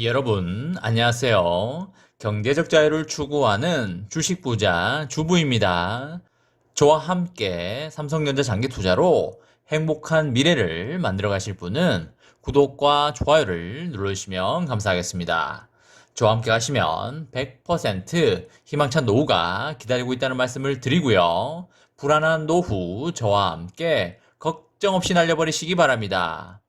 여러분, 안녕하세요. 경제적 자유를 추구하는 주식 부자 주부입니다. 저와 함께 삼성전자 장기 투자로 행복한 미래를 만들어 가실 분은 구독과 좋아요를 눌러주시면 감사하겠습니다. 저와 함께 가시면 100% 희망찬 노후가 기다리고 있다는 말씀을 드리고요. 불안한 노후 저와 함께 걱정 없이 날려버리시기 바랍니다.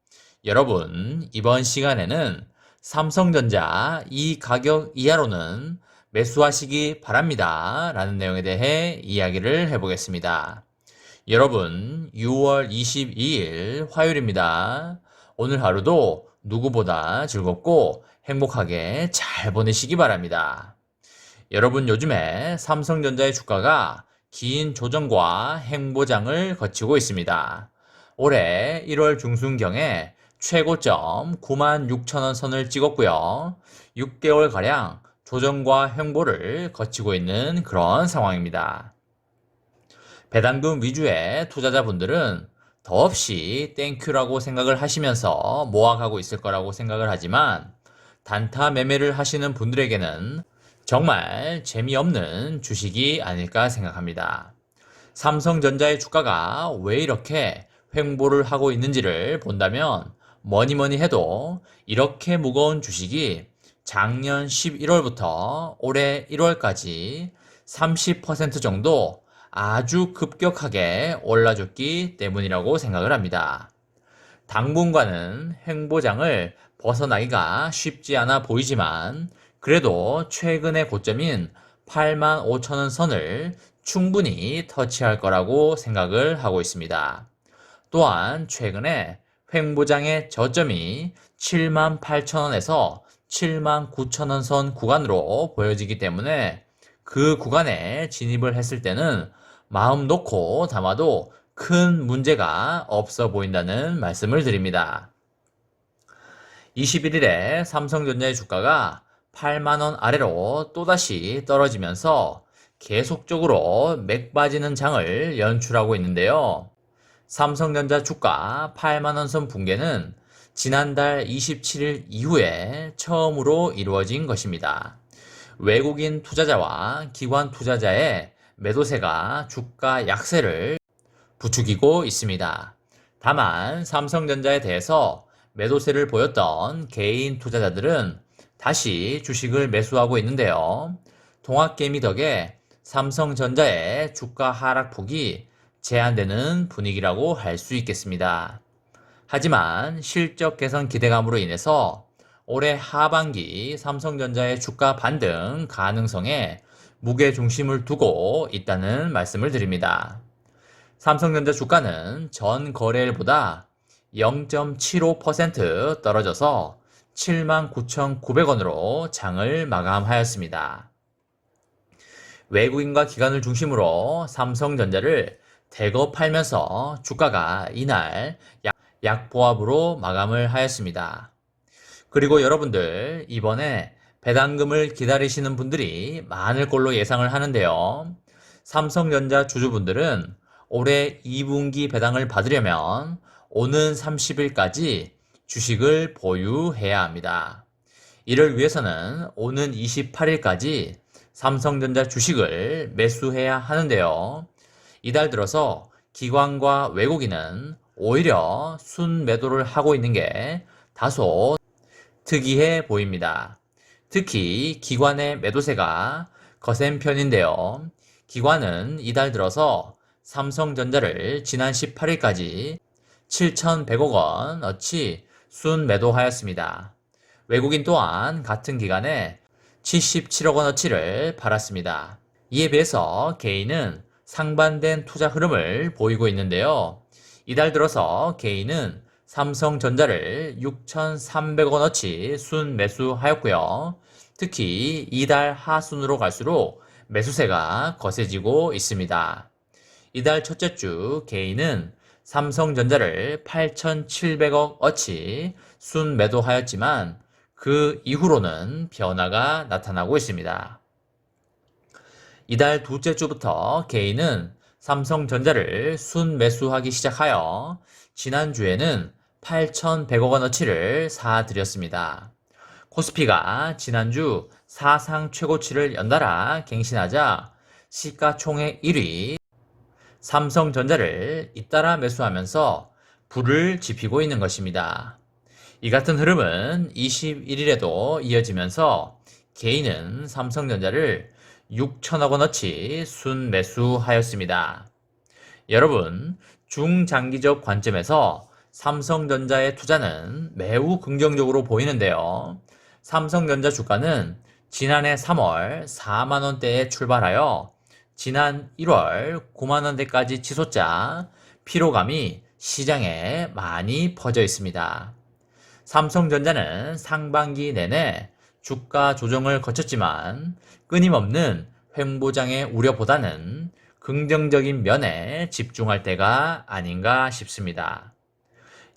여러분, 이번 시간에는 삼성전자 이 가격 이하로는 매수하시기 바랍니다. 라는 내용에 대해 이야기를 해보겠습니다. 여러분, 6월 22일 화요일입니다. 오늘 하루도 누구보다 즐겁고 행복하게 잘 보내시기 바랍니다. 여러분, 요즘에 삼성전자의 주가가 긴 조정과 행보장을 거치고 있습니다. 올해 1월 중순경에 최고점 96,000원 선을 찍었고요. 6개월가량 조정과 행보를 거치고 있는 그런 상황입니다. 배당금 위주의 투자자분들은 더없이 땡큐라고 생각을 하시면서 모아가고 있을 거라고 생각을 하지만 단타 매매를 하시는 분들에게는 정말 재미없는 주식이 아닐까 생각합니다. 삼성전자의 주가가 왜 이렇게 횡보를 하고 있는지를 본다면 뭐니 해도 이렇게 무거운 주식이 작년 11월부터 올해 1월까지 30% 정도 아주 급격하게 올라줬기 때문이라고 생각을 합니다. 당분간은 횡보장을 벗어나기가 쉽지 않아 보이지만 그래도 최근의 고점인 85,000원 선을 충분히 터치할 거라고 생각을 하고 있습니다. 또한 최근에 횡보장의 저점이 78,000원에서 79,000원 선 구간으로 보여지기 때문에 그 구간에 진입을 했을 때는 마음 놓고 담아도 큰 문제가 없어 보인다는 말씀을 드립니다. 21일에 삼성전자의 주가가 8만원 아래로 또다시 떨어지면서 계속적으로 맥빠지는 장을 연출하고 있는데요. 삼성전자 주가 8만원 선 붕괴는 지난달 27일 이후에 처음으로 이루어진 것입니다. 외국인 투자자와 기관 투자자의 매도세가 주가 약세를 부추기고 있습니다. 다만 삼성전자에 대해서 매도세를 보였던 개인 투자자들은 다시 주식을 매수하고 있는데요. 동학개미 덕에 삼성전자의 주가 하락폭이 제한되는 분위기라고 할 수 있겠습니다. 하지만 실적 개선 기대감으로 인해서 올해 하반기 삼성전자의 주가 반등 가능성에 무게중심을 두고 있다는 말씀을 드립니다. 삼성전자 주가는 전 거래일보다 0.75% 떨어져서 79,900원으로 장을 마감하였습니다. 외국인과 기관을 중심으로 삼성전자를 대거 팔면서 주가가 이날 약보합으로 마감을 하였습니다. 그리고 여러분들 이번에 배당금을 기다리시는 분들이 많을 걸로 예상을 하는데요. 삼성전자 주주분들은 올해 2분기 배당을 받으려면 오는 30일까지 주식을 보유해야 합니다. 이를 위해서는 오는 28일까지 삼성전자 주식을 매수해야 하는데요. 이달 들어서 기관과 외국인은 오히려 순매도를 하고 있는 게 다소 특이해 보입니다. 특히 기관의 매도세가 거센 편인데요. 기관은 이달 들어서 삼성전자를 지난 18일까지 7,100억 원어치 순매도하였습니다. 외국인 또한 같은 기간에 77억 원어치를 팔았습니다. 이에 비해서 개인은 상반된 투자 흐름을 보이고 있는데요. 이달 들어서 개인은 삼성전자를 6,300억 원어치 순매수하였고요. 특히 이달 하순으로 갈수록 매수세가 거세지고 있습니다. 이달 첫째 주 개인은 삼성전자를 8,700억 어치 순매도하였지만 그 이후로는 변화가 나타나고 있습니다. 이달 둘째 주부터 개인은 삼성전자를 순매수하기 시작하여 지난주에는 8,100억 원어치를 사들였습니다. 코스피가 지난주 사상 최고치를 연달아 갱신하자 시가총액 1위 삼성전자를 잇따라 매수하면서 불을 지피고 있는 것입니다. 이 같은 흐름은 21일에도 이어지면서 개인은 삼성전자를 6천억 원어치 순매수하였습니다. 여러분, 중장기적 관점에서 삼성전자의 투자는 매우 긍정적으로 보이는데요. 삼성전자 주가는 지난해 3월 4만원대에 출발하여 지난 1월 9만원대까지 치솟자 피로감이 시장에 많이 퍼져 있습니다. 삼성전자는 상반기 내내 주가 조정을 거쳤지만 끊임없는 횡보장의 우려보다는 긍정적인 면에 집중할 때가 아닌가 싶습니다.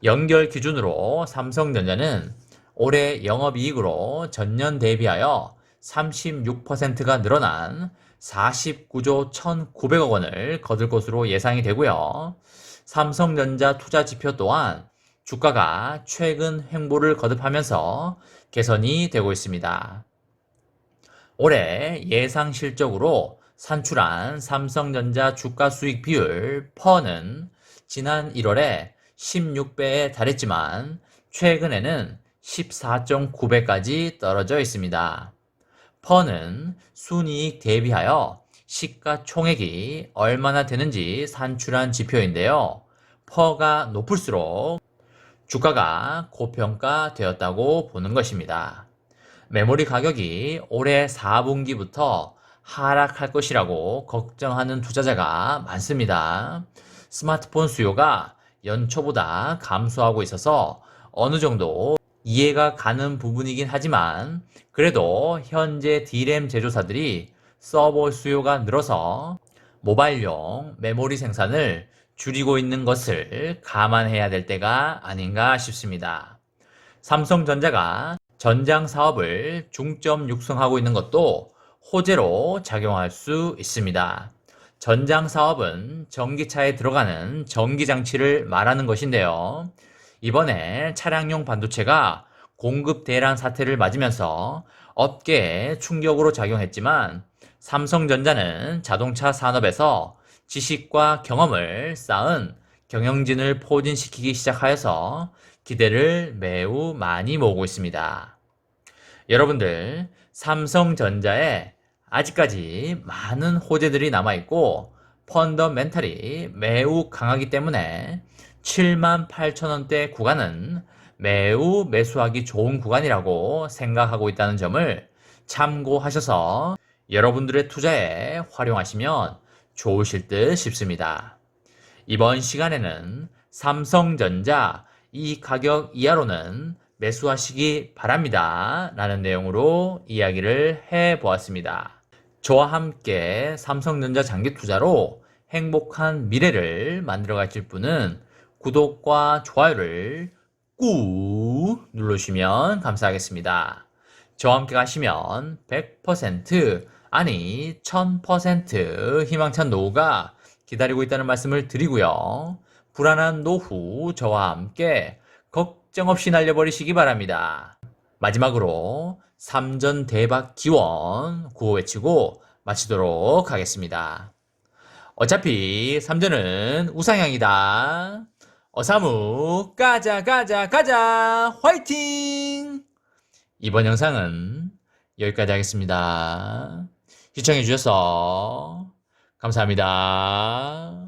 연결 기준으로 삼성전자는 올해 영업이익으로 전년 대비하여 36%가 늘어난 49조 1,900억 원을 거둘 것으로 예상이 되고요. 삼성전자 투자 지표 또한 주가가 최근 횡보를 거듭하면서 개선이 되고 있습니다. 올해 예상 실적으로 산출한 삼성전자 주가 수익 비율 퍼는 지난 1월에 16배에 달했지만 최근에는 14.9배까지 떨어져 있습니다. 퍼는 순이익 대비하여 시가총액이 얼마나 되는지 산출한 지표인데요. 퍼가 높을수록 주가가 고평가되었다고 보는 것입니다. 메모리 가격이 올해 4분기부터 하락할 것이라고 걱정하는 투자자가 많습니다. 스마트폰 수요가 연초보다 감소하고 있어서 어느 정도 이해가 가는 부분이긴 하지만 그래도 현재 D램 제조사들이 서버 수요가 늘어서 모바일용 메모리 생산을 줄이고 있는 것을 감안해야 될 때가 아닌가 싶습니다. 삼성전자가 전장 사업을 중점 육성하고 있는 것도 호재로 작용할 수 있습니다. 전장 사업은 전기차에 들어가는 전기장치를 말하는 것인데요. 이번에 차량용 반도체가 공급 대란 사태를 맞으면서 업계에 충격으로 작용했지만 삼성전자는 자동차 산업에서 지식과 경험을 쌓은 경영진을 포진시키기 시작하여서 기대를 매우 많이 모으고 있습니다. 여러분들, 삼성전자에 아직까지 많은 호재들이 남아있고 펀더멘탈이 매우 강하기 때문에 78,000원대 구간은 매우 매수하기 좋은 구간이라고 생각하고 있다는 점을 참고하셔서 여러분들의 투자에 활용하시면 좋으실 듯 싶습니다. 이번 시간에는 삼성전자 이 가격 이하로는 매수하시기 바랍니다. 라는 내용으로 이야기를 해보았습니다. 저와 함께 삼성전자 장기 투자로 행복한 미래를 만들어 가실 분은 구독과 좋아요를 꾹 눌러주시면 감사하겠습니다. 저와 함께 가시면 100% 아니 1000% 희망찬 노후가 기다리고 있다는 말씀을 드리고요. 불안한 노후 저와 함께 걱정 없이 날려버리시기 바랍니다. 마지막으로 3전 대박 기원 구호 외치고 마치도록 하겠습니다. 어차피 3전은 우상향이다. 어사무 가자 가자 가자 화이팅! 이번 영상은 여기까지 하겠습니다. 시청해주셔서 감사합니다.